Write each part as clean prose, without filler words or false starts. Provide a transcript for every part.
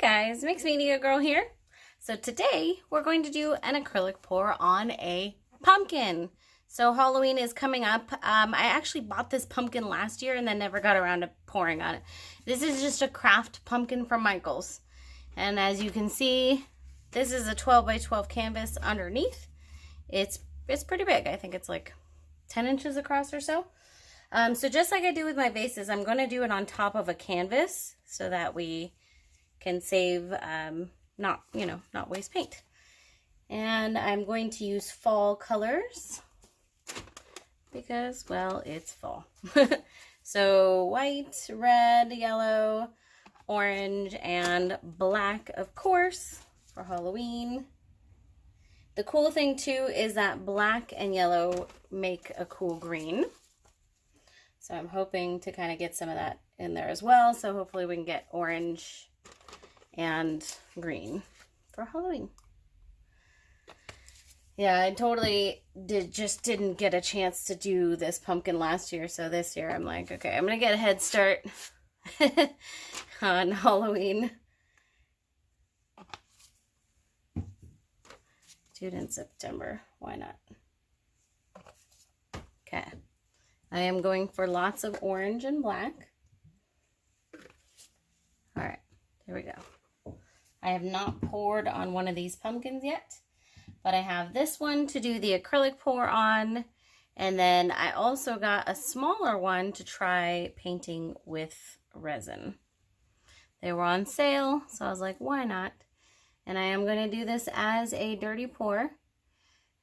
guys, Mixed Media Girl here. So today we're going to do an acrylic pour on a pumpkin. So Halloween is coming up. I actually bought this pumpkin last year and then never got around to pouring on it. This is just a craft pumpkin from Michael's. And as you can see, this is a 12 by 12 canvas underneath. It's pretty big. I think it's like 10 inches across or so. So just like I do with my vases, I'm going to do it on top of a canvas so that we can save, not waste paint. And I'm going to use fall colors because, well, it's fall. So white, red, yellow, orange, and black, of course, for Halloween. The cool thing too is that black and yellow make a cool green. So I'm hoping to kind of get some of that in there as well. So hopefully we can get orange and green for Halloween. Yeah, I totally didn't get a chance to do this pumpkin last year. So this year I'm like, okay, I'm going to get a head start on Halloween. Do it in September. Why not? Okay. I am going for lots of orange and black. All right, here we go. I have not poured on one of these pumpkins yet, but I have this one to do the acrylic pour on. And then I also got a smaller one to try painting with resin. They were on sale, so I was like, why not? And I am going to do this as a dirty pour.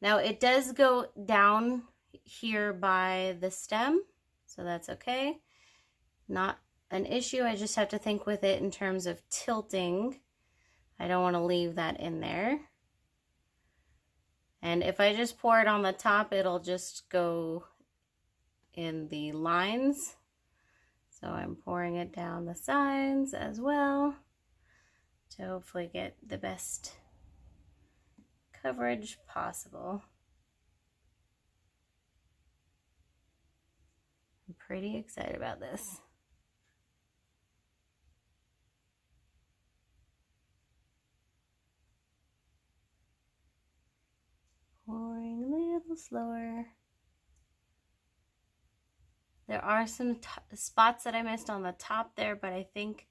Now it does go down here by the stem, so that's okay. Not an issue. I just have to think with it in terms of tilting. I don't want to leave that in there. And if I just pour it on the top, it'll just go in the lines. So I'm pouring it down the sides as well to hopefully get the best coverage possible. I'm pretty excited about this. Pouring a little slower. There are some spots that I missed on the top there, but I think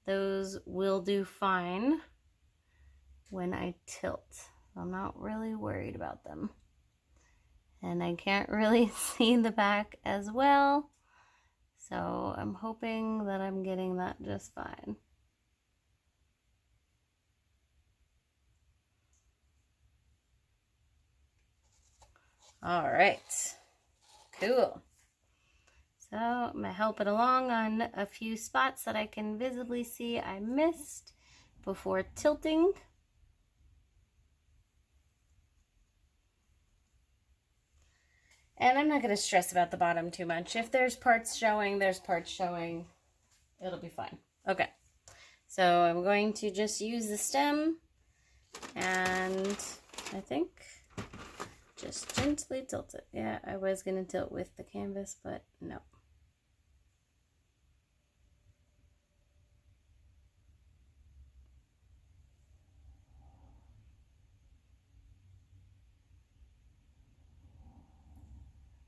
those will do fine when I tilt. I'm not really worried about them. And I can't really see the back as well. So I'm hoping that I'm getting that just fine. All right, cool. So I'm gonna help it along on a few spots that I can visibly see I missed before tilting. And I'm not going to stress about the bottom too much. If there's parts showing, there's parts showing. It'll be fine. Okay. So I'm going to just use the stem and I think just gently tilt it. Yeah, I was going to tilt with the canvas, but no.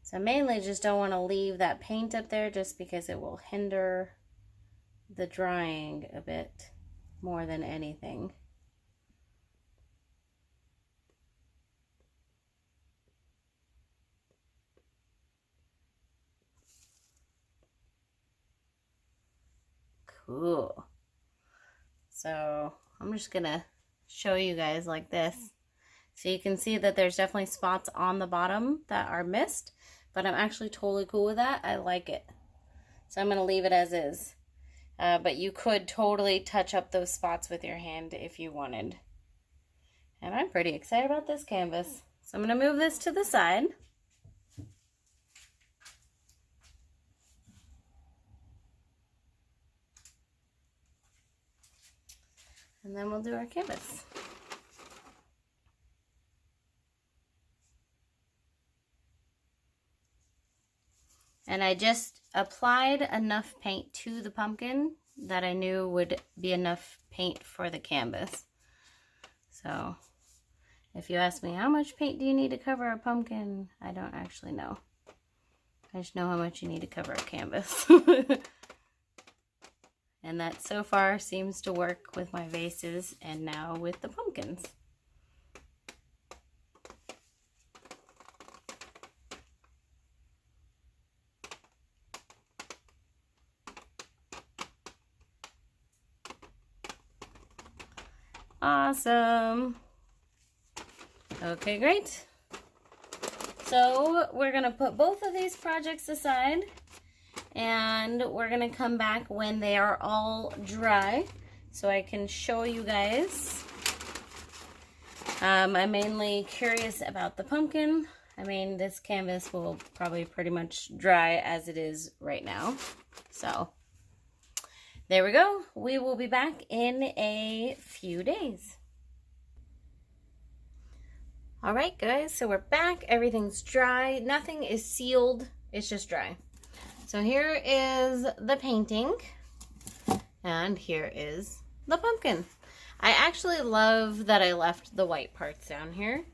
So mainly just don't want to leave that paint up there just because it will hinder the drying a bit more than anything. Cool. So I'm just gonna show you guys like this. So you can see that there's definitely spots on the bottom that are missed, but I'm actually totally cool with that. I like it. So I'm going to leave it as is. But you could totally touch up those spots with your hand if you wanted. And I'm pretty excited about this canvas. So I'm going to move this to the side. And then we'll do our canvas. And I just applied enough paint to the pumpkin that I knew would be enough paint for the canvas. So if you ask me, how much paint do you need to cover a pumpkin? I don't actually know. I just know how much you need to cover a canvas. And that so far seems to work with my vases and now with the pumpkins. Awesome. Okay, great. So we're gonna put both of these projects aside and we're gonna come back when they are all dry so I can show you guys. I'm mainly curious about the pumpkin. I mean, this canvas will probably pretty much dry as it is right now. So there we go. We will be back in a few days. All right, guys, so we're back. Everything's dry. Nothing is sealed. It's just dry. So here is the painting, and here is the pumpkin. I actually love that I left the white parts down here,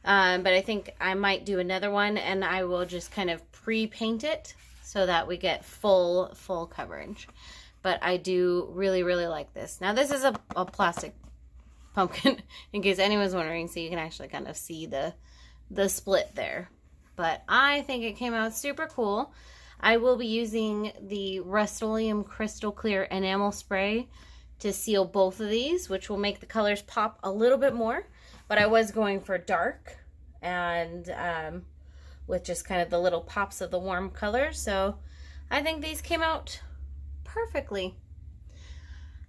but I think I might do another one, and I will just kind of pre-paint it so that we get full coverage. But I do really, really like this. Now, this is a plastic pumpkin, in case anyone's wondering, so you can actually kind of see the split there. But I think it came out super cool. I will be using the Rust-Oleum Crystal Clear Enamel Spray to seal both of these, which will make the colors pop a little bit more. But I was going for dark and with just kind of the little pops of the warm colors. So I think these came out perfectly.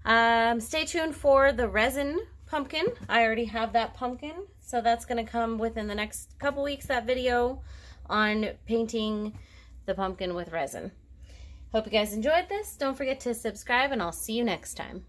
Stay tuned for the resin pumpkin. I already have that pumpkin, so that's going to come within the next couple weeks, that video on painting the pumpkin with resin. Hope you guys enjoyed this. Don't forget to subscribe, and I'll see you next time.